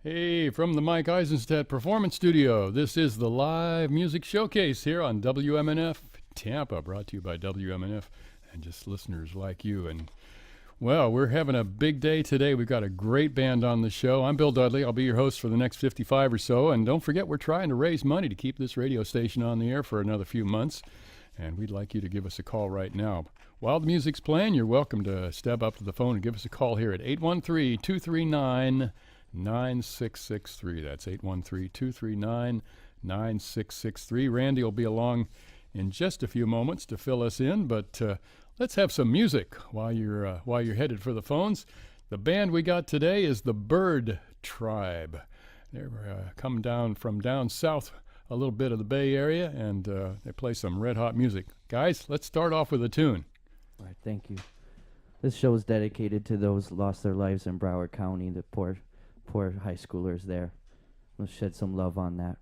Hey, from the Mike Eisenstadt Performance Studio, this is the live music showcase here on WMNF Tampa, brought to you by WMNF and just listeners like you. And, well, we're having a big day today. We've got a great band on the show. I'm Bill Dudley. I'll be your host for the next 55 or so. And don't forget, we're trying to raise money to keep this radio station on the air for another few months. And we'd like you to give us a call right now. While the music's playing, you're welcome to step up to the phone and give us a call here at 813-239-9663. That's 813-239-9663. Randy will be along in just a few moments to fill us in, but let's have some music while you're headed for the phones. The band we got today is the Byrd Tribe. They're come down from down south a little bit of the Bay Area, and they play some red-hot music. Guys, let's start off with a tune. All right, thank you. This show is dedicated to those lost their lives in Broward County, the poor high schoolers there. Let's shed some love on that.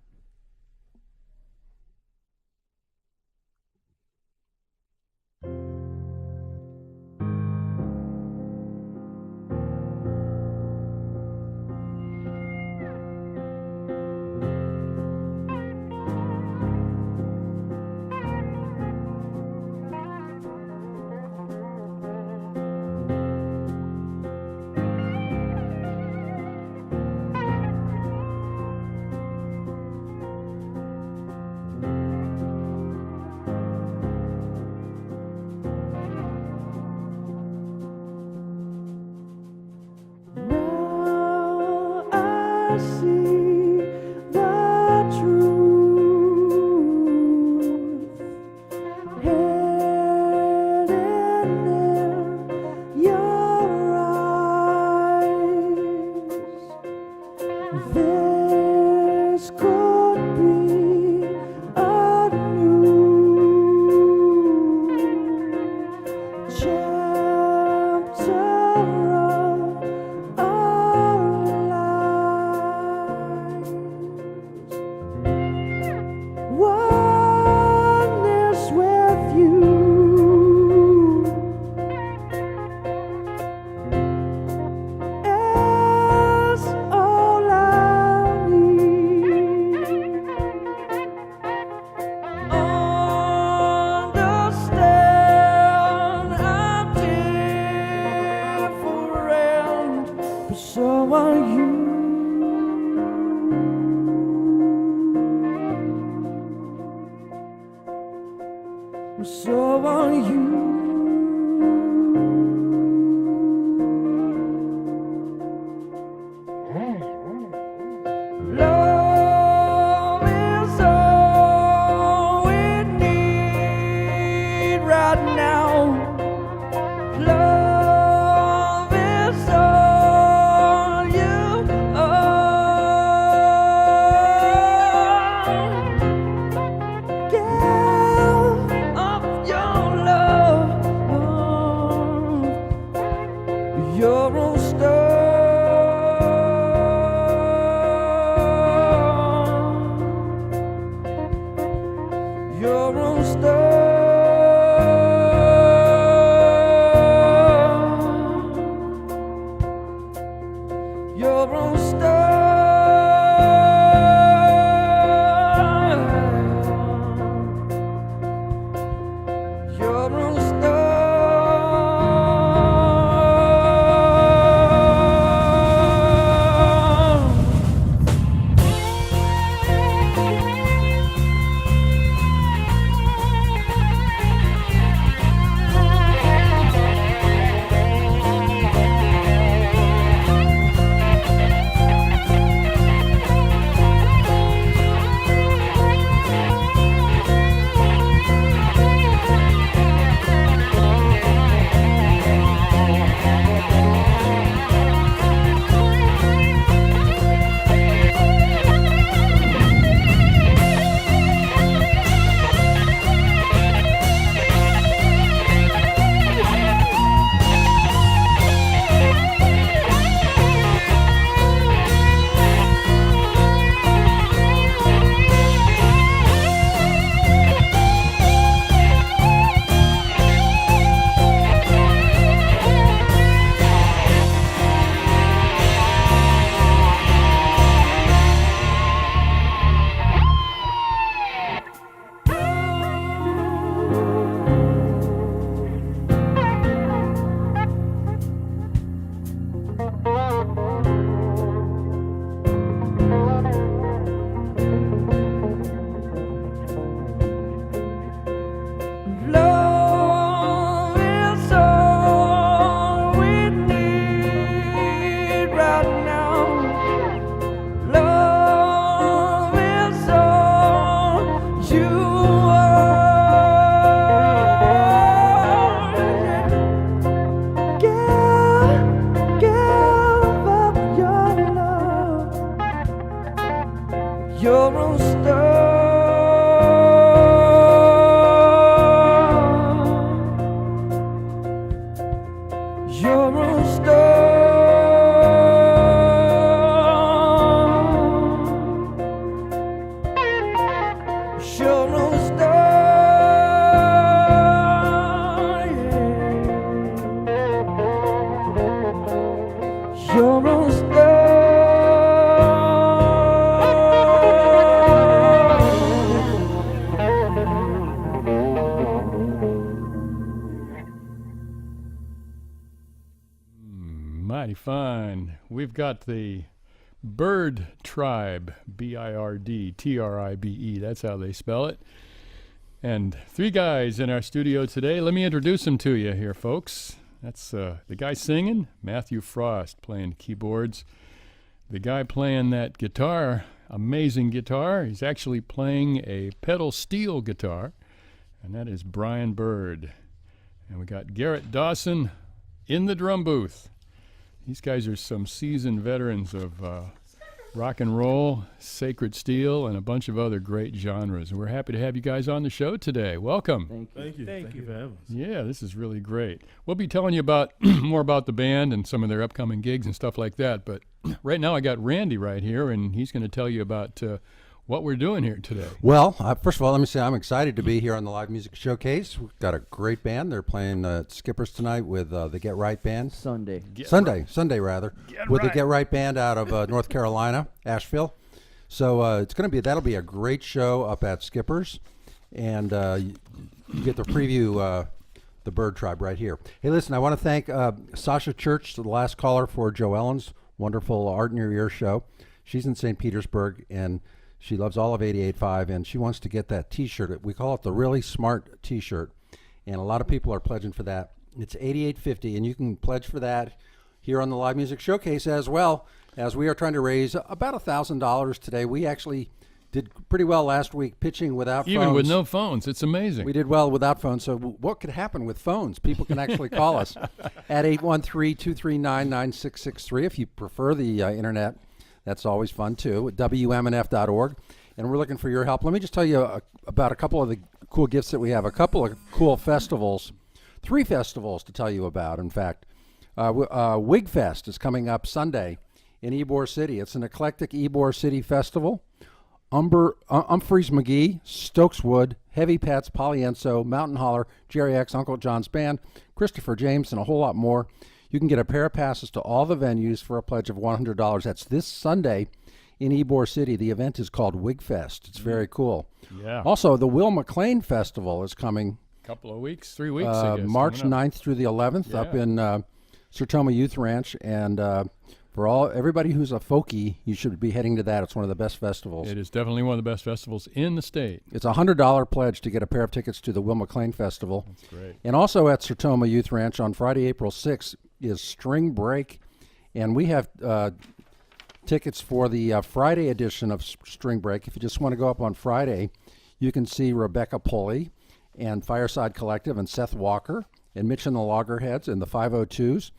Mighty fine. We've got the Byrd Tribe, Birdtribe. That's how they spell it. And three guys in our studio today. Let me introduce them to you here, folks. That's the guy singing, Matthew Frost, playing keyboards. The guy playing that guitar, amazing guitar, he's actually playing a pedal steel guitar, and that is Brian Byrd. And we got Garrett Dawson in the drum booth. These guys are some seasoned veterans of rock and roll, sacred steel, and a bunch of other great genres. And we're happy to have you guys on the show today. Welcome. Thank you. Thank you for having us. Yeah, this is really great. We'll be telling you about more about the band and some of their upcoming gigs and stuff like that. But right now I got Randy right here, and he's going to tell you about what we're doing here today. Well, first of all, let me say I'm excited to be here on the Live Music Showcase. We've got a great band. They're playing Skippers tonight with the Get Right Band. Sunday, rather, with the Get Right Band out of North Carolina, Asheville. So that'll be a great show up at Skippers, and you get to preview the Byrd Tribe right here. Hey, listen, I want to thank Sasha Church, the last caller for Joe Ellen's wonderful Art in Your Ear show. She's in St. Petersburg, and she loves all of 88.5, and she wants to get that T-shirt. We call it the Really Smart T-shirt, and a lot of people are pledging for that. It's $88.50, and you can pledge for that here on the Live Music Showcase as well, as we are trying to raise about $1,000 today. We actually did pretty well last week pitching without phones. Even with no phones. It's amazing. We did well without phones. So what could happen with phones? People can actually call us at 813-239-9663 if you prefer the internet. That's always fun, too, at WMNF.org. And we're looking for your help. Let me just tell you about a couple of the cool gifts that we have. A couple of cool festivals, 3 festivals to tell you about, in fact. Wig Fest is coming up Sunday in Ybor City. It's an eclectic Ybor City festival. Humphreys McGee, Stokeswood, Heavy Pets, Polyenso, Mountain Holler, Jerry X, Uncle John's Band, Christopher James, and a whole lot more. You can get a pair of passes to all the venues for a pledge of $100. That's this Sunday in Ybor City. The event is called Wig Fest. It's very cool. Yeah. Also, the Will McLean Festival is coming. Couple of weeks, 3 weeks, I guess. March 9th through the 11th up in Sertoma Youth Ranch. And for everybody who's a folkie, you should be heading to that. It's one of the best festivals. It is definitely one of the best festivals in the state. It's a $100 pledge to get a pair of tickets to the Will McLean Festival. That's great. And also at Sertoma Youth Ranch on Friday, April 6th, is String Break, and we have tickets for the Friday edition of String Break. If you just want to go up on Friday, you can see Rebecca Pulley and Fireside Collective and Seth Walker and Mitch and the Loggerheads and the 502s.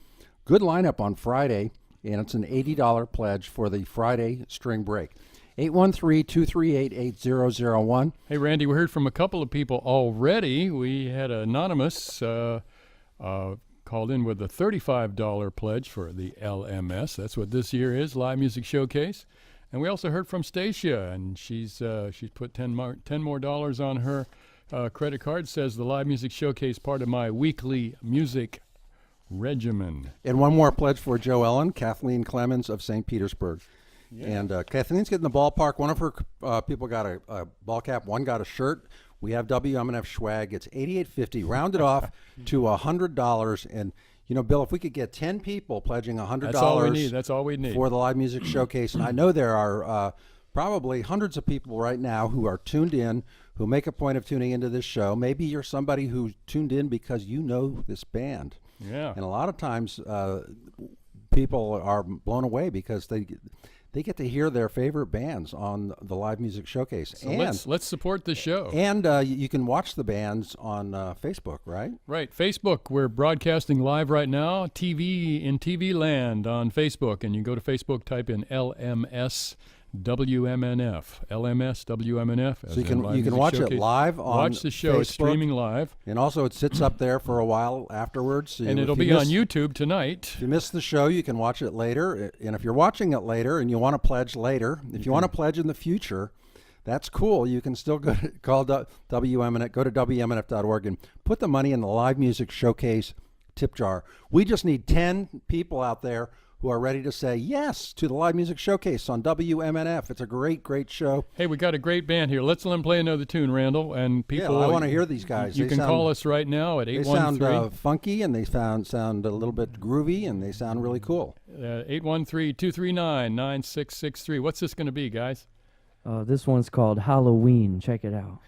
Good lineup on Friday, and it's an $80 pledge for the Friday String Break. 813-238-8001. Hey, Randy, we heard from a couple of people already. We had Anonymous called in with a $35 pledge for the LMS. That's what this year is, Live Music Showcase. And we also heard from Stacia, and she's put $10 more on her credit card. Says the Live Music Showcase, part of my weekly music regimen. And one more pledge for Joe Ellen, Kathleen Clemens of St. Petersburg. Yeah. And Kathleen's getting the ballpark. One of her people got a ball cap. One got a shirt. We have WMNF swag. It's $88.50, rounded off to $100. And, Bill, if we could get 10 people pledging $100. That's all we need. For the Live Music Showcase. And I know there are probably hundreds of people right now who are tuned in, who make a point of tuning into this show. Maybe you're somebody who tuned in because you know this band. Yeah. And a lot of times people are blown away because they get to hear their favorite bands on the Live Music Showcase. So let's support the show. And you can watch the bands on Facebook, right? Right. Facebook. We're broadcasting live right now. TV in TV land on Facebook. And you go to Facebook, type in LMS WMNF, LMS, WMNF. So you can watch it live on Watch the show. Facebook. It's streaming live. And also it sits up there for a while afterwards. So And it'll be on YouTube tonight. If you missed the show, you can watch it later. And if you're watching it later and you want to pledge later, if you want to pledge in the future, that's cool. You can still go to WMNF, go to WMNF.org and put the money in the Live Music Showcase tip jar. We just need 10 people out there who are ready to say yes to the Live Music Showcase on WMNF. It's a great, great show. Hey, we got a great band here. Let's let them play another tune, Randall. And people, I want to hear these guys. You can call us right now at 813. They sound funky, and they sound a little bit groovy, and they sound really cool. 813-239-9663. What's this going to be, guys? This one's called Halloween. Check it out.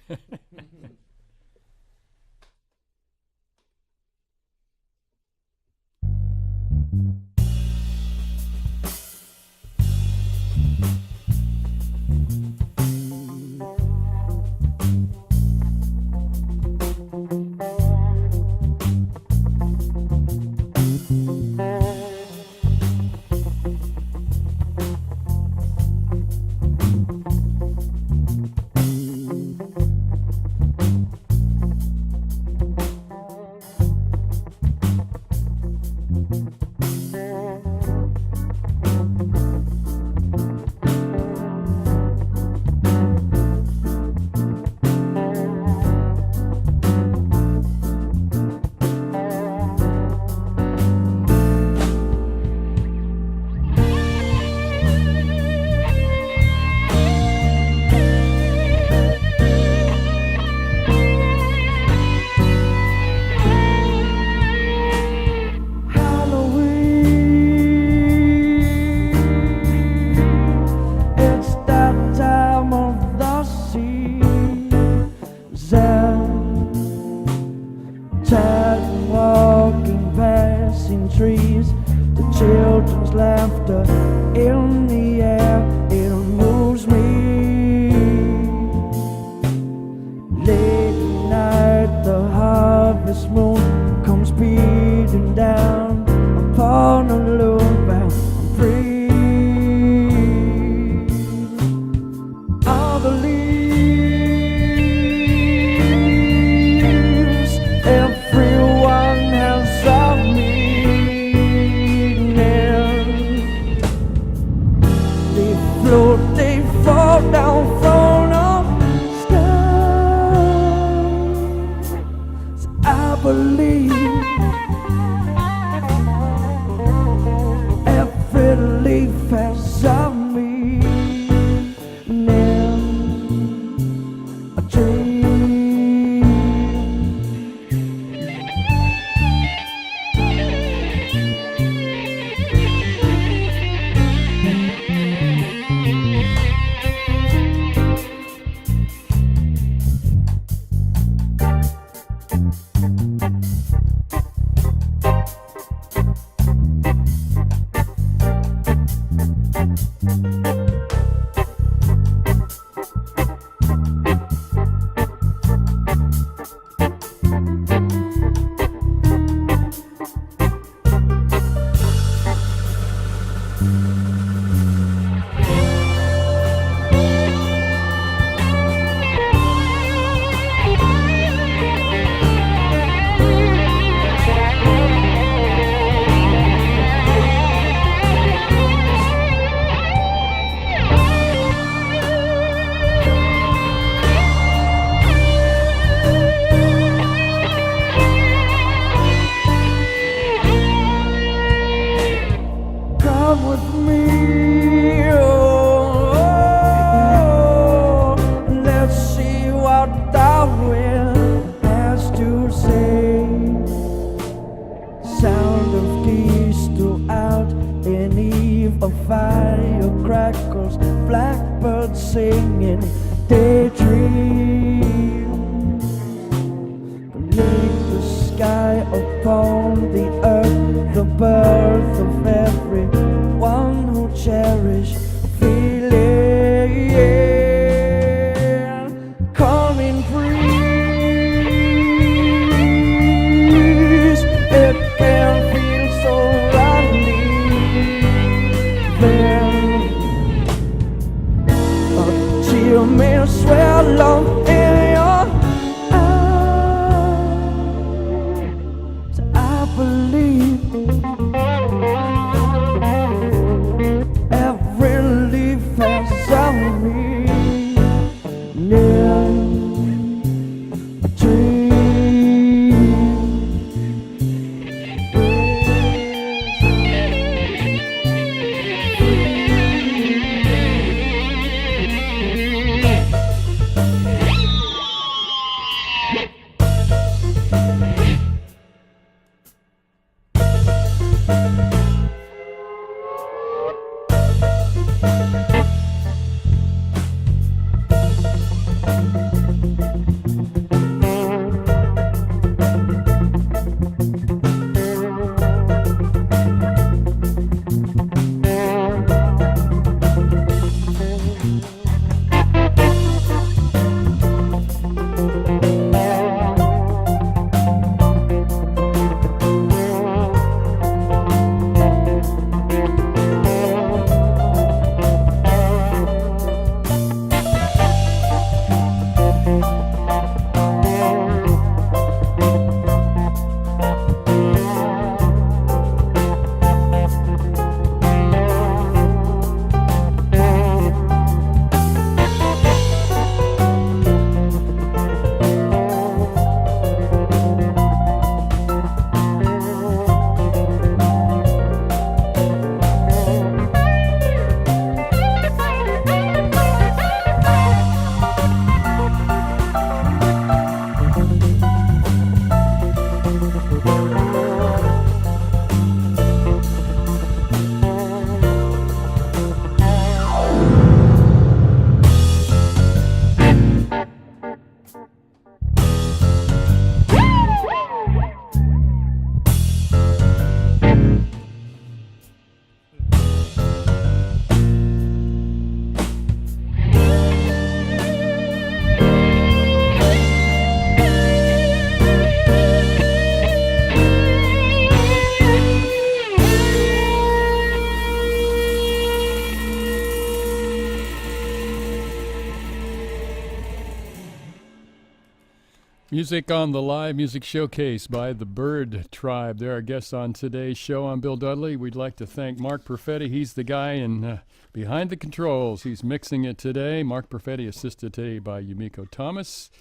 Music on the Live Music Showcase by the Byrd Tribe. They're our guests on today's show. I'm Bill Dudley. We'd like to thank Mark Perfetti. He's the guy in behind the controls. He's mixing it today. Mark Perfetti assisted today by Yumiko Thomas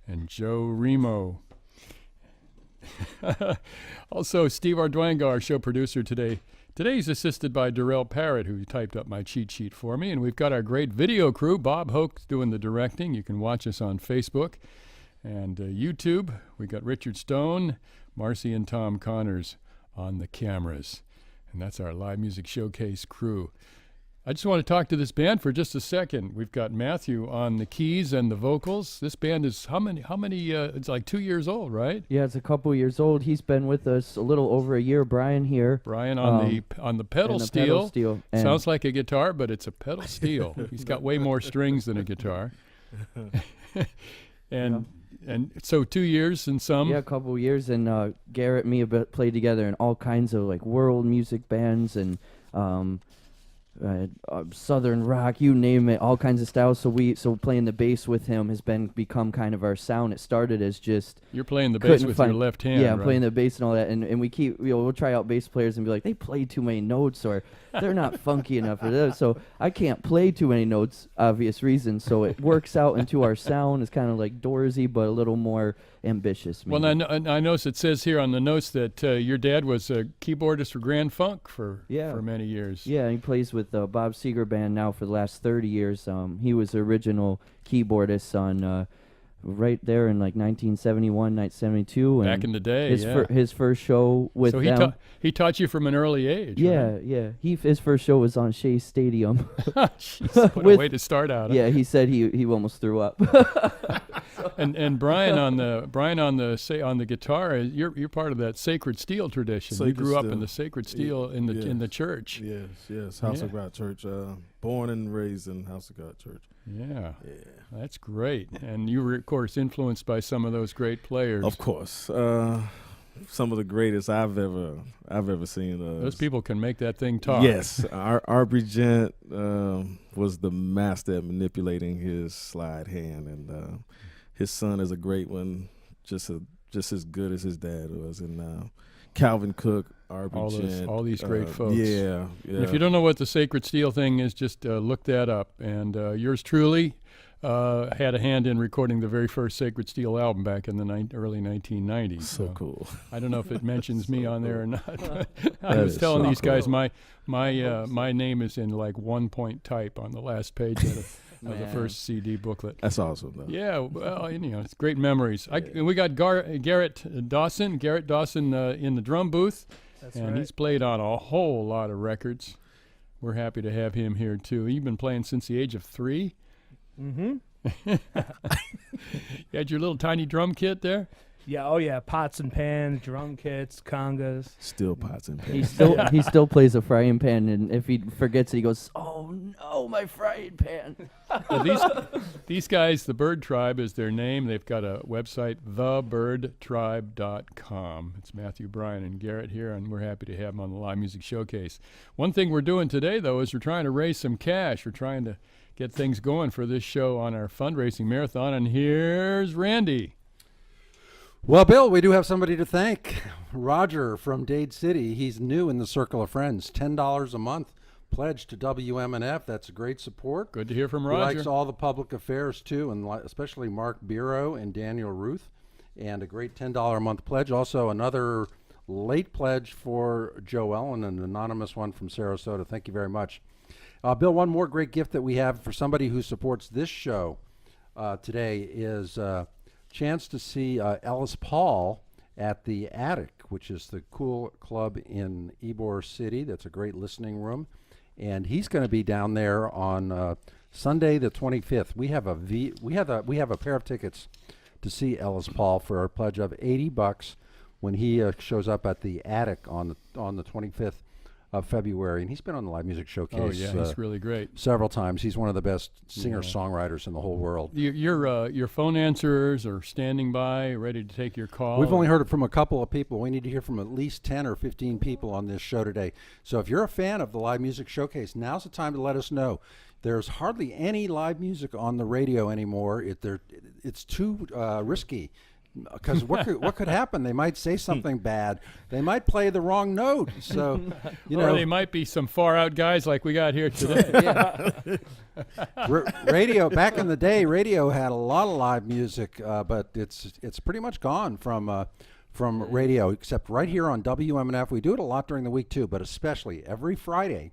and Joe Remo. Also, Steve Arduanga, our show producer today. Today he's assisted by Darrell Parrott, who typed up my cheat sheet for me. And we've got our great video crew. Bob Hoke's doing the directing. You can watch us on Facebook and YouTube. We got Richard Stone, Marcy, and Tom Connors on the cameras. And that's our Live Music Showcase crew. I just want to talk to this band for just a second. We've got Matthew on the keys and the vocals. This band is how many, it's like 2 years old, right? Yeah, it's a couple years old. He's been with us a little over a year. Brian here. Brian on the pedal steel. Pedal steel. Sounds like a guitar, but it's a pedal steel. He's got way more strings than a guitar. And so 2 years and some. Yeah, a couple years. And Garrett and me have played together in all kinds of like world music bands and southern rock, you name it, all kinds of styles. So playing the bass with him has become kind of our sound. It started as just you're playing the bass with your left hand. Yeah, I'm right? playing the bass and all that, and we keep we'll try out bass players and be like, they play too many notes or they're not funky enough for this. So I can't play too many notes, obvious reasons. So it works out into our sound. It's kind of like Doorsy, but a little more ambitious. Maybe. Well, I notice it says here on the notes that your dad was a keyboardist for Grand Funk for many years. Yeah, he plays with Bob Seger Band now for the last 30 years. He was the original keyboardist on right there in like 1971, 1972. And back in the day, his first show with them. So he taught you from an early age. Yeah, right? yeah. His first show was on Shea Stadium. Jeez, what a way to start out. Yeah, he said he almost threw up. And Brian on the guitar, you're part of that Sacred Steel tradition. You grew up in the Sacred Steel in the church. Yes, House of God Church. Born and raised in House of God Church. Yeah, that's great. And you were, of course, influenced by some of those great players. Of course, some of the greatest I've ever seen. Those people can make that thing talk. Yes, R.B. Gent was the master at manipulating his slide hand, and his son is a great one, just as good as his dad was, and Calvin Cook, R.B. Gent. All these great folks. Yeah. If you don't know what the Sacred Steel thing is, just look that up. And yours truly had a hand in recording the very first Sacred Steel album back in the early 1990s. So cool. I don't know if it mentions me on there or not. I was telling these guys my name is in like 1-point type on the last page of the first CD booklet. That's awesome, though. Yeah, well, it's great memories. We got Garrett Dawson in the drum booth. That's and right. he's played on a whole lot of records. we're happy to have him here too. You've been playing since the age of 3? Mm-hmm. You had your little tiny drum kit there? Yeah, oh yeah, pots and pans, drum kits, congas. Still pots and He pans. still he still plays a frying pan, and if he forgets it, he goes, "Oh no, my frying pan!" Well, these guys, the Byrd Tribe is their name. They've got a website, thebyrdtribe.com. It's Matthew, Brian, and Garrett here, and we're happy to have them on the Live Music Showcase. One thing we're doing today, though, is we're trying to raise some cash. We're trying to get things going for this show on our fundraising marathon, and here's Randy. Well, Bill, we do have somebody to thank. Roger from Dade City. He's new in the Circle of Friends. $10 a month pledge to WMNF. That's a great support. Good to hear from He Roger. likes all the public affairs, too, and especially Mark Biro and Daniel Ruth. And a great $10 a month pledge. Also, another late pledge for Joe Ellen, an anonymous one from Sarasota. Thank you very much. Bill, one more great gift that we have for somebody who supports this show today is chance to see Ellis Paul at the Attic, which is the cool club in Ybor City. That's a great listening room, and he's going to be down there on Sunday the 25th. We have a pair of tickets to see Ellis Paul for a pledge of $80 when he shows up at the Attic on the 25th of February, and he's been on the Live Music Showcase. Oh yeah, he's really great. Several times. He's one of the best singer-songwriters in the whole world. Your phone answerers are standing by, ready to take your call. We've only heard it from a couple of people. We need to hear from at least 10 or 15 people on this show today. So if you're a fan of the Live Music Showcase, now's the time to let us know. There's hardly any live music on the radio anymore. It's too risky. Because what could happen? They might say something bad. They might play the wrong note. So, or they might be some far out guys like we got here today. Radio back in the day, radio had a lot of live music, but it's pretty much gone from radio. Except right here on WMNF, we do it a lot during the week too, but especially every Friday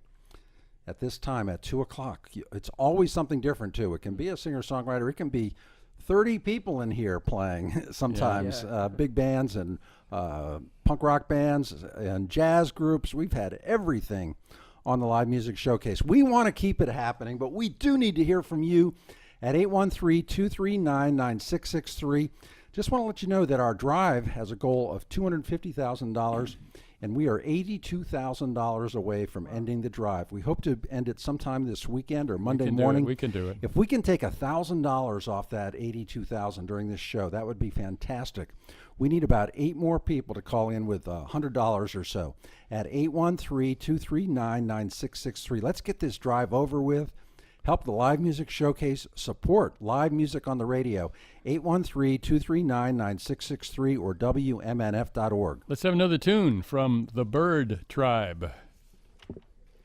at this time at 2:00. It's always something different too. It can be a singer-songwriter. It can be 30 people in here playing sometimes, big bands and punk rock bands and jazz groups. We've had everything on the Live Music Showcase. We want to keep it happening, but we do need to hear from you at 813-239-9663. Just want to let you know that our drive has a goal of $250,000, and we are $82,000 away from ending the drive. We hope to end it sometime this weekend or Monday morning. We can do it. If we can take $1,000 off that $82,000 during this show, that would be fantastic. We need about 8 more people to call in with $100 or so at 813-239-9663. Let's get this drive over with. Help the Live Music Showcase support live music on the radio. 813-239-9663 or WMNF.org. Let's have another tune from the Byrd Tribe.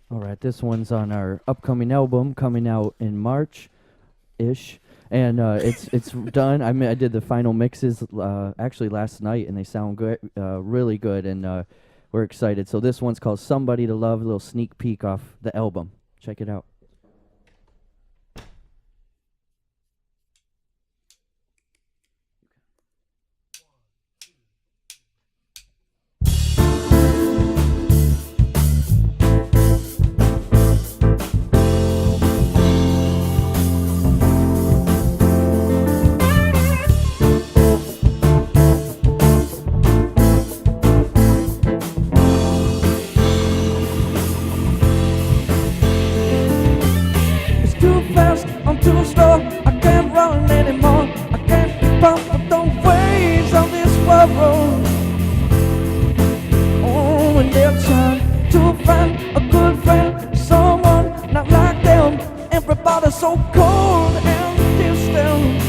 All right, this one's on our upcoming album coming out in March-ish, and it's done. I did the final mixes actually last night, and they sound good, really good, and we're excited. So this one's called "Somebody to Love," a little sneak peek off the album. Check it out. So cold and distant,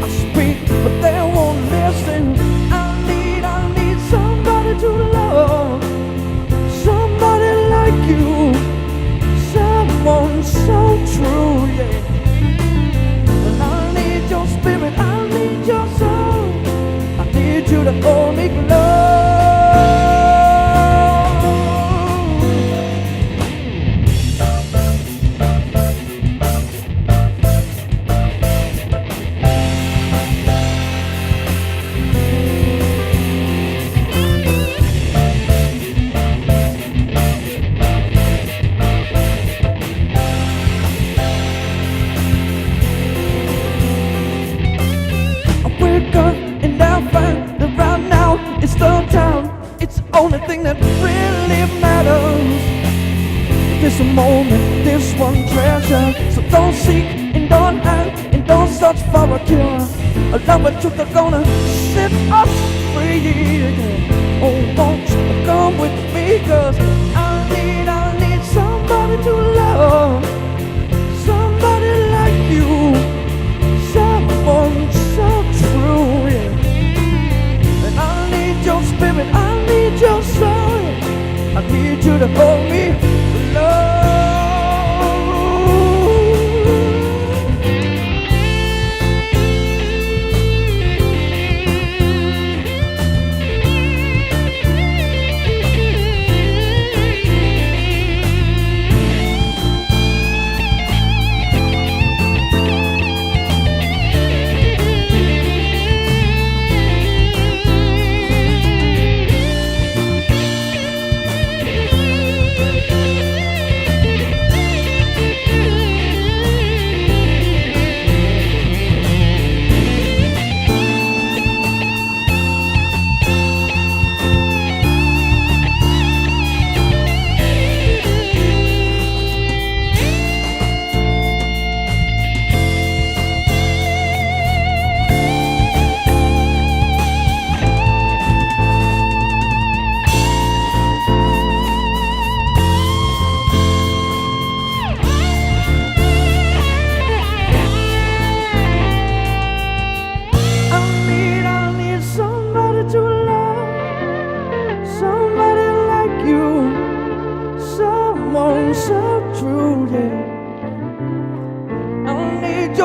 I speak, but they won't listen. I need somebody to love, somebody like you, someone so true, yeah. And I need your spirit, I need your soul, I need you to hold me close. this moment, this one treasure. So don't seek and don't ask and don't search for a cure. A love and truth are gonna set us free. Oh, won't you come with me? 'Cause I need somebody to love, somebody like you, someone so true. Yeah. And I need your spirit, I need your soul. I need you to hold me, love.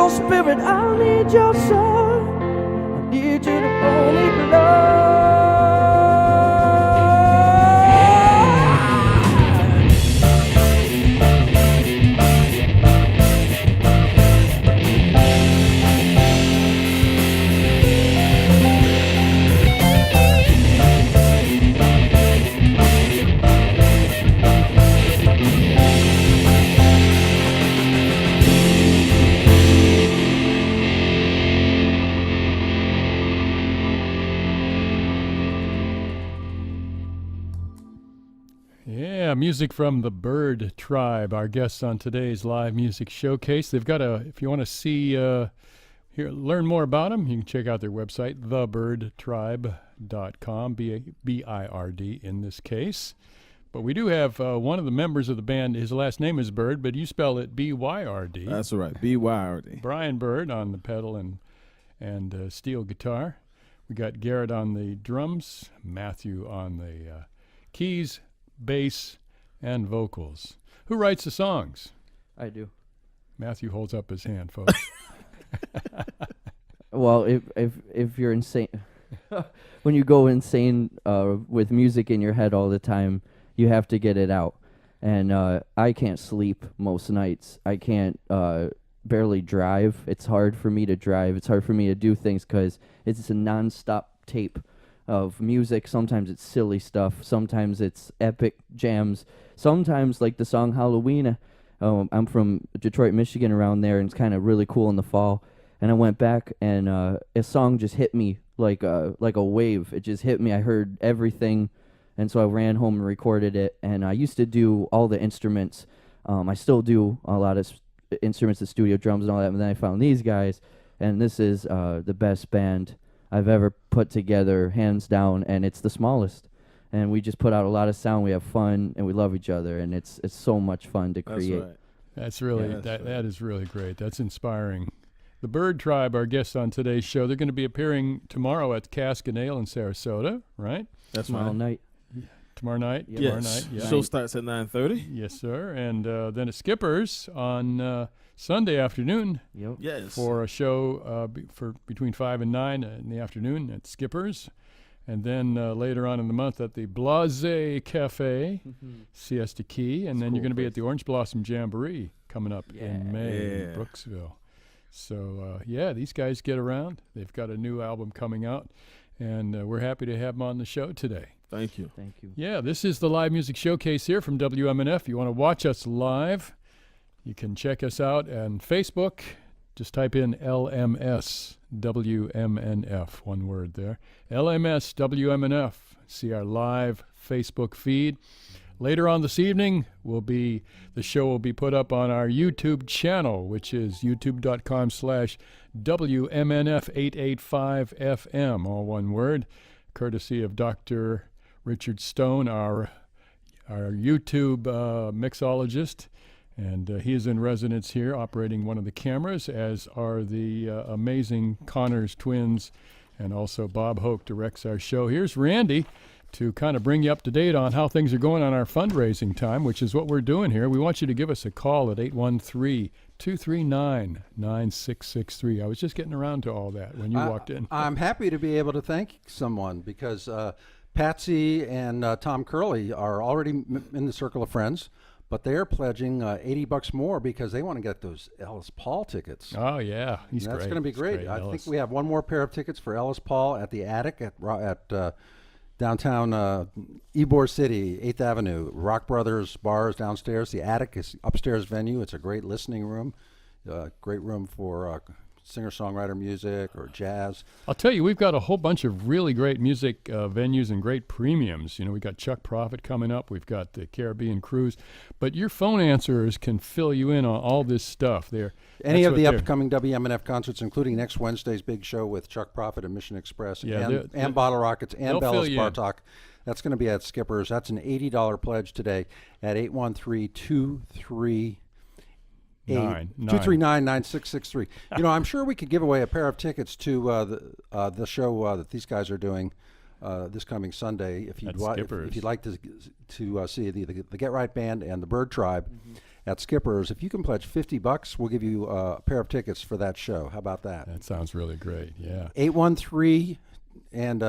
Spirit, I need your soul. I need you to hold me, love. Yeah, music from the Byrd tribe, our guests on today's live music showcase. They've got if you want to see, learn more about them, you can check out their website, thebyrdtribe.com, B-I-R-D in this case. But we do have one of the members of the band, his last name is Byrd, but you spell it B-Y-R-D. That's right, B-Y-R-D. Brian Byrd on the pedal and steel guitar. We got Garrett on the drums, Matthew on the keys, bass, and vocals. Who writes the songs? I do. Matthew holds up his hand, folks. Well, if you're insane, when you go insane with music in your head all the time, you have to get it out. And I can't sleep most nights. I can't barely drive. It's hard for me to drive. It's hard for me to do things because it's a nonstop tape of music. Sometimes it's silly stuff. Sometimes it's epic jams. Sometimes, like the song Halloween, I'm from Detroit, Michigan, around there, and it's kind of really cool in the fall. And I went back, and a song just hit me like a wave. It just hit me. I heard everything, and so I ran home and recorded it. And I used to do all the instruments. I still do a lot of instruments, the studio drums and all that. And then I found these guys, and this is the best band I've ever put together, hands down, and it's the smallest. And we just put out a lot of sound. We have fun, and we love each other, and it's so much fun to create. That's right. That's really that is really great. That's inspiring. The Byrd Tribe, our guests on today's show, they're going to be appearing tomorrow at Cask and Ale in Sarasota, right? That's Tomorrow right. night. Tomorrow night. Yep. Tomorrow Yes. night. Yeah. Show starts at 9:30. Yes, sir. And then at Skipper's on Sunday afternoon Yep. Yes. for a show for between 5 and 9 in the afternoon at Skipper's. And then later on in the month at the Blase Cafe, Siesta Key. And then cool you're going to be place. at the Orange Blossom Jamboree coming up Yeah. in May in Yeah. Brooksville. So, these guys get around. They've got a new album coming out. And we're happy to have them on the show today. Thank you. Thank you. Yeah, this is the Live Music Showcase here from WMNF. You want to watch us live, you can check us out on Facebook. Just type in LMS WMNF, one word there. LMS WMNF. See our live Facebook feed. Later on this evening, the show will be put up on our YouTube channel, which is youtube.com/WMNF885FM, all one word, courtesy of Dr. Richard Stone, our YouTube mixologist. And he is in residence here operating one of the cameras, as are the amazing Connors twins, and also Bob Hoke directs our show. Here's Randy to kind of bring you up to date on how things are going on our fundraising time, which is what we're doing here. We want you to give us a call at 813-239-9663. I was just getting around to all that when you walked in. I'm happy to be able to thank someone because Patsy and Tom Curley are already in the circle of friends. But they're pledging $80 more because they want to get those Ellis Paul tickets. Oh, yeah. He's That's great. going to be great. I Ellis. think we have one more pair of tickets for Ellis Paul at the Attic at downtown Ybor City, 8th Avenue. Rock Brothers Bar is downstairs. The Attic is upstairs venue. It's a great listening room, great room for singer-songwriter music or jazz. I'll tell you, we've got a whole bunch of really great music venues and great premiums. You know, we've got Chuck Prophet coming up. We've got the Caribbean Cruise. But your phone answerers can fill you in on all this stuff there. Any of the upcoming WMNF concerts, including next Wednesday's big show with Chuck Prophet and Mission Express and Bottle Rockets and Bellas Bartok. That's going to be at Skipper's. That's an $80 pledge today at 813-239-9663. You know, I'm sure we could give away a pair of tickets to the show that these guys are doing this coming Sunday. If you'd like to see the Get Right Band and the Byrd Tribe at Skipper's, if you can pledge $50, we'll give you a pair of tickets for that show. How about that? That sounds really great. Yeah. 813 and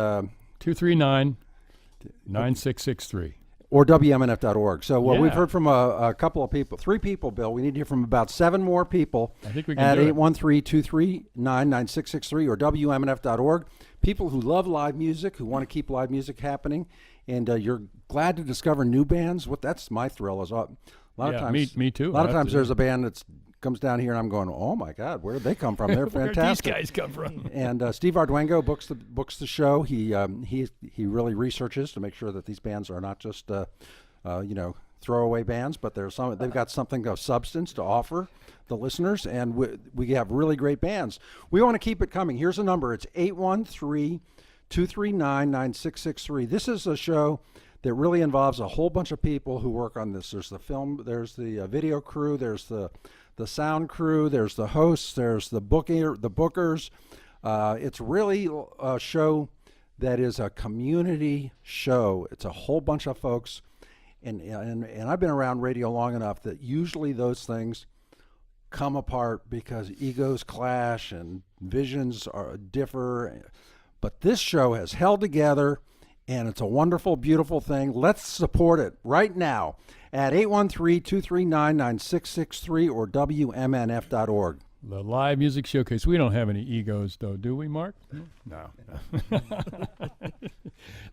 239-9663. Or WMNF.org. So Yeah. we've heard from a couple of people, 3 people, Bill. We need to hear from about 7 more people. I think we can at do it. 813-239-9663 or WMNF.org. People who love live music, who want to keep live music happening, and you're glad to discover new bands. That's my thrill. Is a lot of times, me too. A lot of times there's a band that comes down here and I'm going, oh my God, where did they come from? They're Where fantastic. did these guys come from? And Steve Arduengo books the show. He really researches to make sure that these bands are not just throwaway bands, but they've got something of substance to offer the listeners, and we have really great bands. We want to keep it coming. Here's a number. It's 813-239-9663. This is a show that really involves a whole bunch of people who work on this. There's the film, there's the video crew, there's the sound crew, there's the hosts, there's the bookers. It's really a show that is a community show. It's a whole bunch of folks, and I've been around radio long enough that usually those things come apart because egos clash and visions differ. But this show has held together, and it's a wonderful, beautiful thing. Let's support it right now at 813-239-9663 or WMNF.org. The live music showcase. We don't have any egos, though, do we, Mark? No.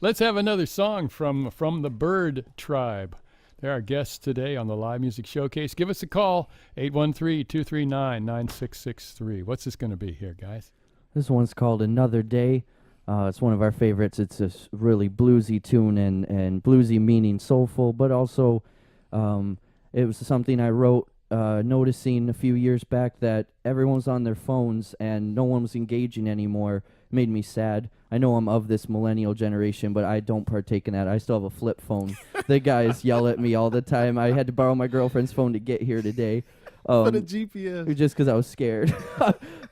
Let's have another song from the Byrd Tribe. They're our guests today on the live music showcase. Give us a call, 813-239-9663. What's this going to be here, guys? This one's called Another Day. It's one of our favorites. It's a really bluesy tune, and bluesy meaning soulful, but also it was something I wrote noticing a few years back that everyone's on their phones and no one was engaging anymore. It made me sad. I know I'm of this millennial generation, but I don't partake in that. I still have a flip phone. The guys yell at me all the time. I had to borrow my girlfriend's phone to get here today. For the GPS. Just because I was scared.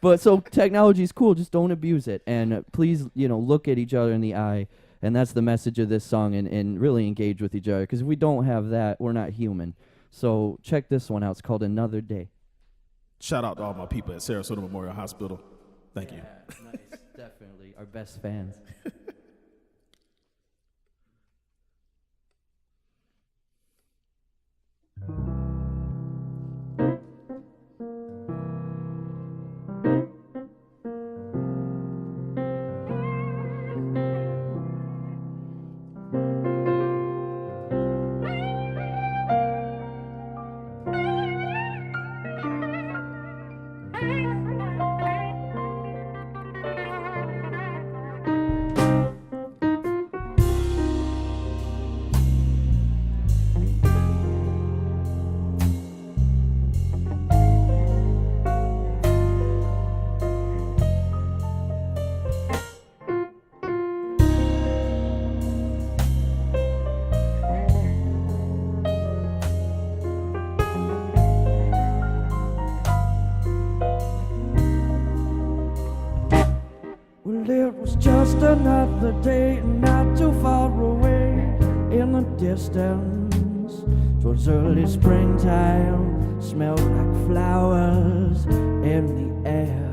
But so technology is cool. Just don't abuse it. And please, look at each other in the eye. And that's the message of this song, and really engage with each other. Because if we don't have that, we're not human. So check this one out. It's called Another Day. Shout out to all my people at Sarasota Memorial Hospital. Thank you. Nice. Definitely our best fans. Well, it was just another day, not too far away in the distance. 'Twas early springtime, smelled like flowers in the air.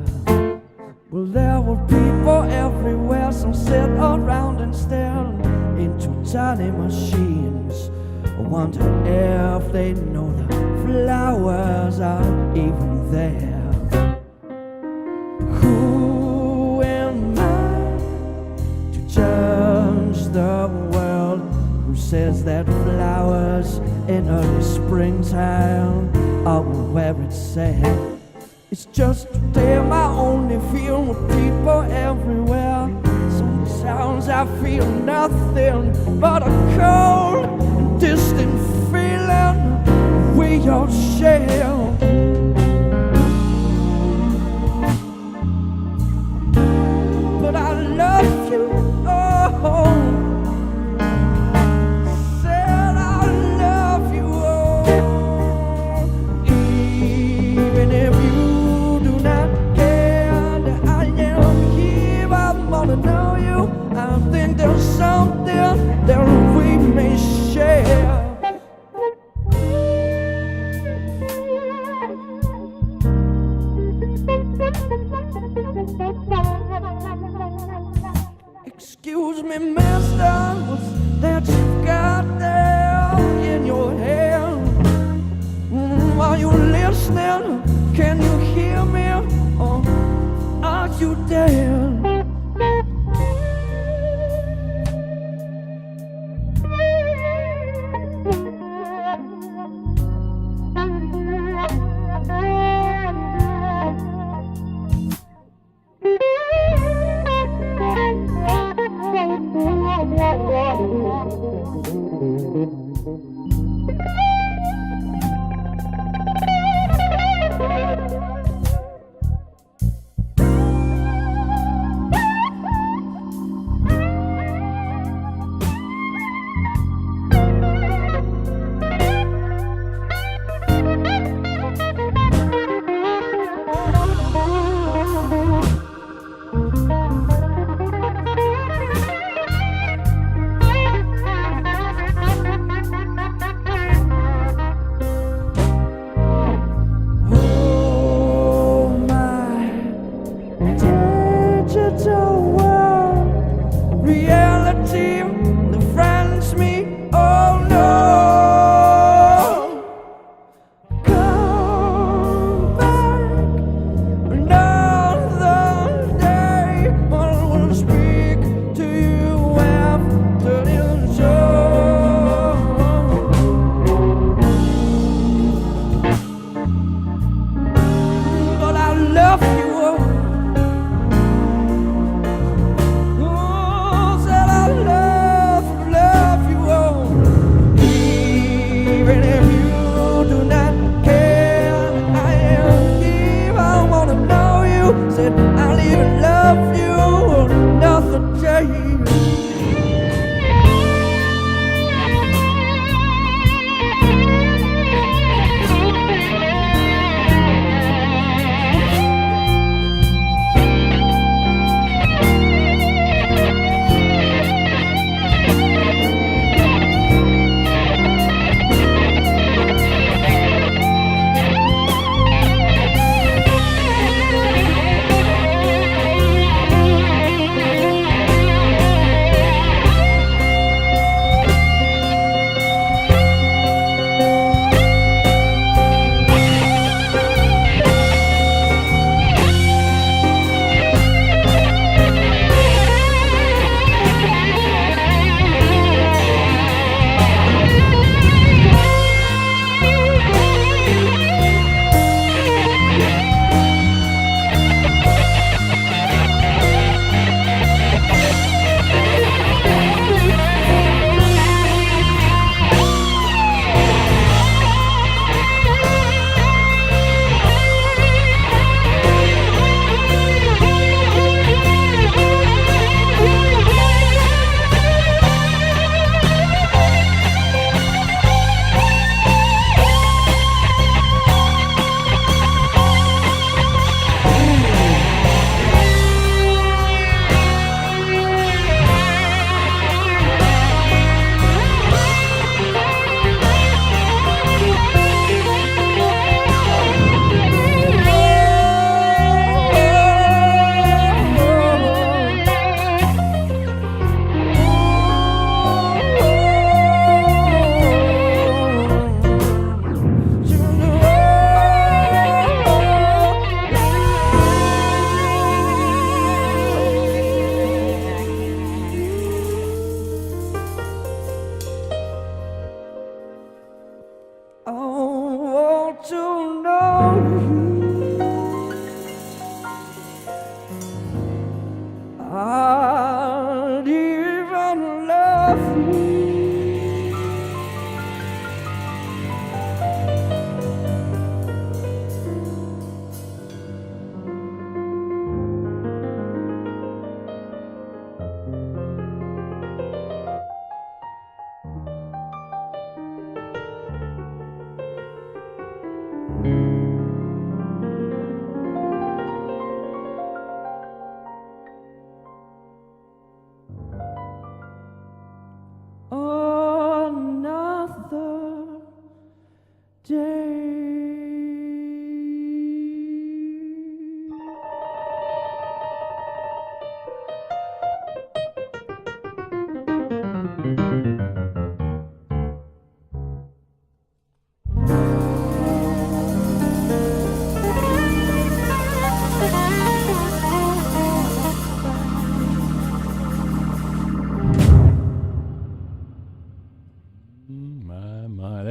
Well, there were people everywhere, some sit around and stare into tiny machines. I wonder if they know the flowers are even there. Who am I to judge the world? Who says that flowers in early springtime are where it's sad? It's just today my only feel with people everywhere. Sometimes I feel nothing but a cold and distant feeling we all share. But I love you, oh. Said I love you, oh. Even if you do not care that I am here, I wanna know you. I think there's something that we may share. Excuse me, mister, what's that you've got there in your hand? Are you listening? Can you hear me? Or are you there?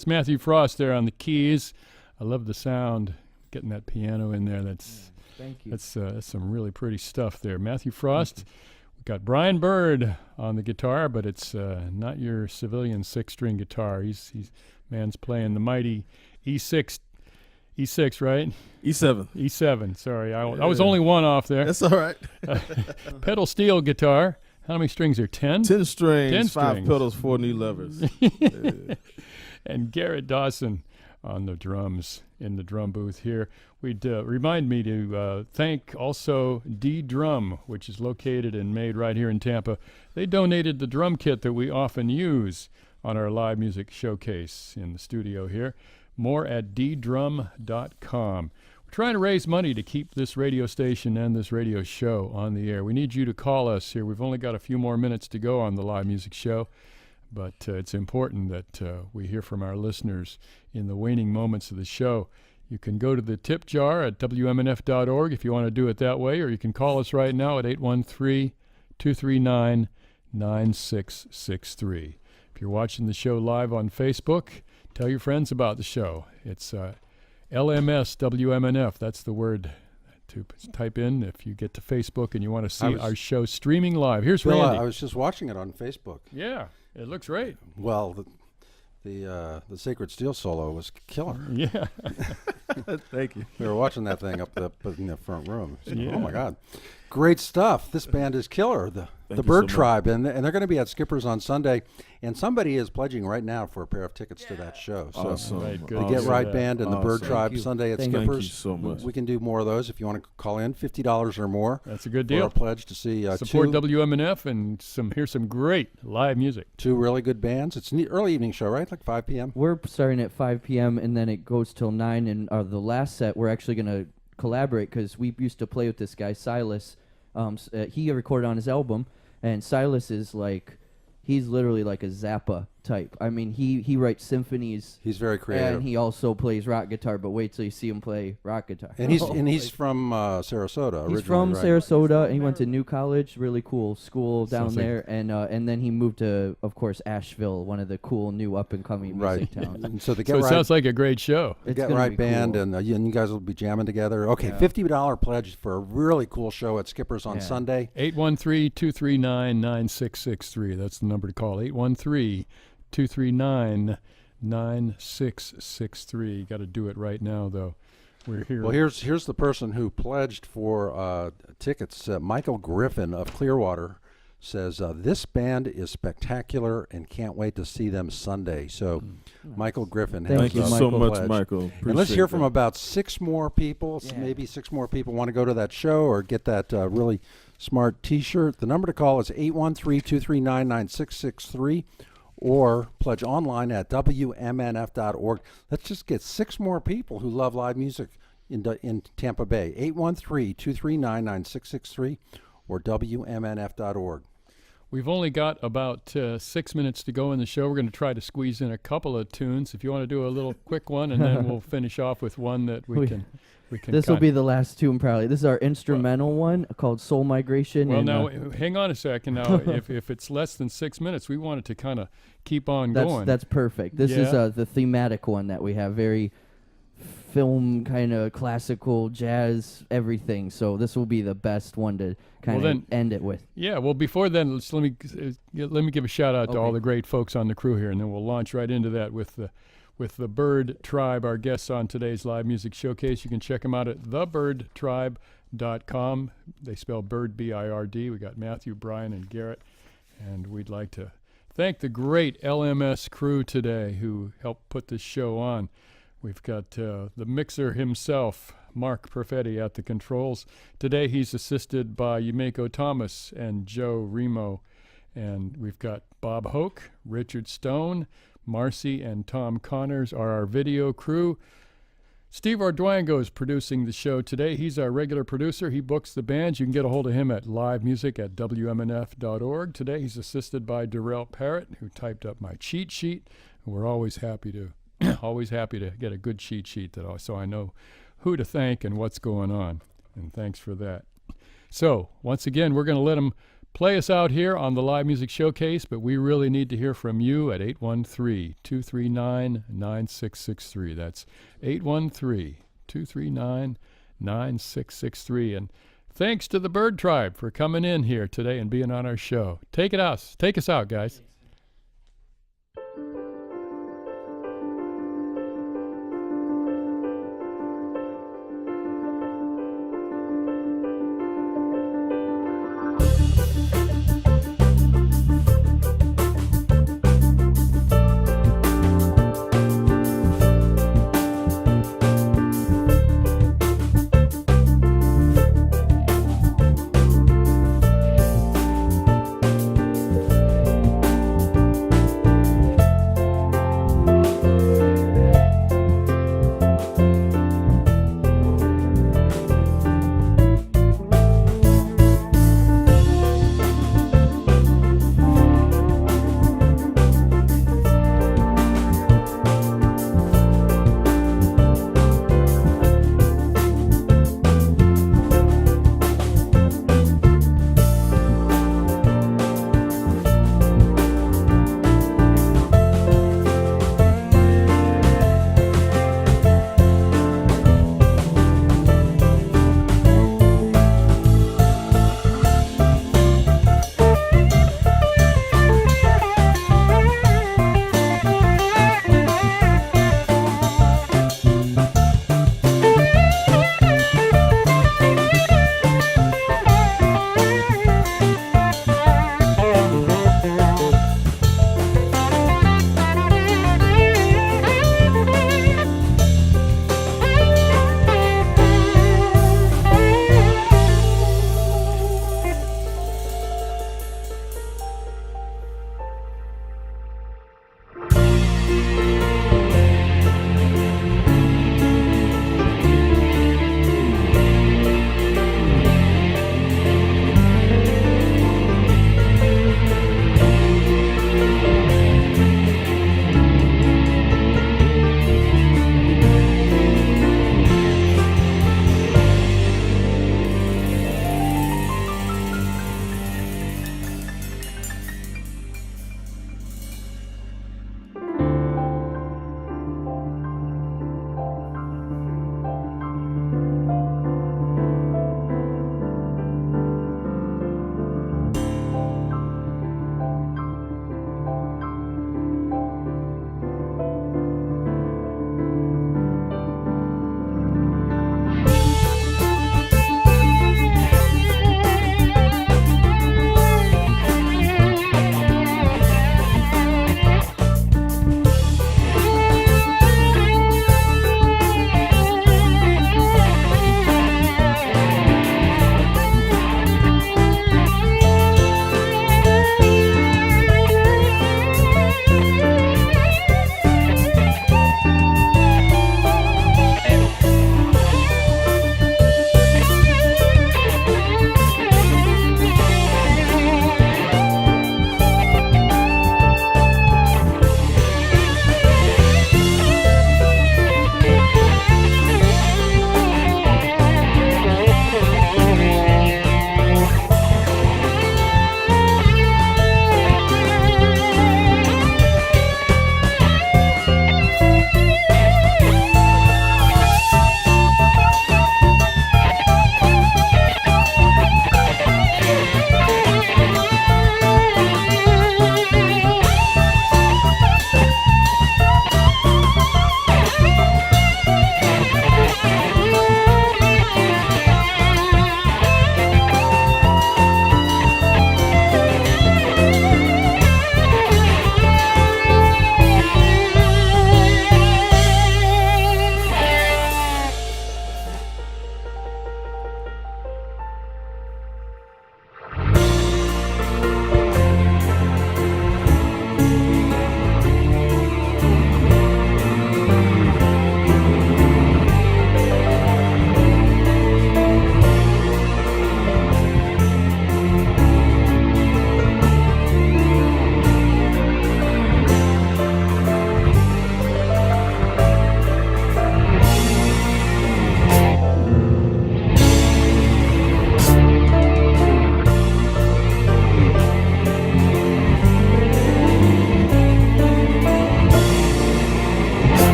That's Matthew Frost there on the keys. I love the sound, getting that piano in there. Thank you. That's some really pretty stuff there. Matthew Frost. We've got Brian Byrd on the guitar, but it's not your civilian 6-string guitar. Man's playing the mighty E6, right? E7. E7, sorry. I was only one off there. That's all right. Pedal steel guitar. How many strings are 10? 10 strings, 10 5 strings. pedals, 4 new levers. Yeah. And Garrett Dawson on the drums in the drum booth here. We'd remind me to thank also D Drum, which is located and made right here in Tampa. They donated the drum kit that we often use on our live music showcase in the studio here. More at ddrum.com. We're trying to raise money to keep this radio station and this radio show on the air. We need you to call us here. We've only got a few more minutes to go on the live music show, but it's important that we hear from our listeners in the waning moments of the show. You can go to the tip jar at WMNF.org if you want to do it that way, or you can call us right now at 813-239-9663. If you're watching the show live on Facebook, tell your friends about the show. It's LMS WMNF. That's the word to type in if you get to Facebook and you want to see our show streaming live. Here's Bill, Randy. I was just watching it on Facebook. Yeah, it looks great. Well, the Sacred Steel solo was killer. Yeah. Thank you. We were watching that thing up in the front room. Yeah. Oh my God, great stuff! This band is killer. The you Byrd so Tribe, and they're going to be at Skipper's on Sunday. And somebody is pledging right now for a pair of tickets to that show. So Awesome. Right, good. the Awesome. Get Right Band and the Byrd Awesome. Tribe Thank you. Sunday at Thank you. Skipper's. Thank you so much. We can do more of those if you want to call in. $50 or more. That's a good For a deal. pledge to see Support two WMNF and here's some great live music. really good bands. It's an early evening show, right? Like 5 p.m. We're starting at 5 p.m. and then it goes till 9. And the last set, we're actually going to collaborate because we used to play with this guy, Silas. He recorded on his album, and Silas is like, he's literally like a Zappa type. I mean, he writes symphonies. He's very creative. And he also plays rock guitar, but wait till you see him play rock guitar. And he's from Sarasota originally. He's from right? Sarasota, and he went to New College, really cool school down Sounds like- there, and then he moved to, of course, Asheville, one of the cool new up-and-coming music Right. towns. And so the Get So it Right, sounds like a great show. It's Get gonna Right be Band, cool. and you guys will be jamming together. Okay, Yeah. $50 pledge for a really cool show at Skipper's on Yeah. Sunday. 813-239-9663. That's the number to call. 813-239-9663. You got to do it right now, though. We're here. Well, here's the person who pledged for tickets. Michael Griffin of Clearwater says, this band is spectacular and can't wait to see them Sunday. So, Michael Griffin has Thank Thank you you, so Michael. much, pledged. Michael. And let's hear from Appreciate about 6 more people. Yeah. Maybe 6 more people want to go to that show or get that really smart T-shirt. The number to call is 813-239-9663 or pledge online at WMNF.org. Let's just get 6 more people who love live music in Tampa Bay. 813-239-9663 or WMNF.org. We've only got about 6 minutes to go in the show. We're going to try to squeeze in a couple of tunes. If you want to do a little quick one, and then we'll finish off with one that we can. This will cut. be the last tune, probably. This is our instrumental one called Soul Migration. Well, and, now, hang on a second. Now, if it's less than 6 minutes, we want it to kind of keep on going. that's perfect. This is Yeah. the thematic one that we have, very film kind of classical jazz everything. So this will be the best one to kind of then- end it with. Yeah, well, before then, let me give a shout out to all Okay. the great folks on the crew here, and then we'll launch right into that with the Byrd Tribe, our guests on today's live music showcase. You can check them out at thebyrdtribe.com. They spell Byrd B-I-R-D. We got Matthew, Brian, and Garrett, and we'd like to thank the great LMS crew today who helped put this show on. We've got the mixer himself, Mark Perfetti, at the controls. Today he's assisted by Yumeko Thomas and Joe Remo. And we've got Bob Hoke, Richard Stone, Marcy and Tom Connors are our video crew. Steve Arduango is producing the show today. He's our regular producer. He books the bands. You can get a hold of him at livemusic@wmnf.org. Today he's assisted by Darrell Parrott, who typed up my cheat sheet. And we're always happy to get a good cheat sheet so I know who to thank and what's going on. And thanks for that. So once again, we're going to let him play us out here on the Live Music Showcase, but we really need to hear from you at 813-239-9663. That's 813-239-9663. And thanks to the Byrd Tribe for coming in here today and being on our show. Take us out, guys.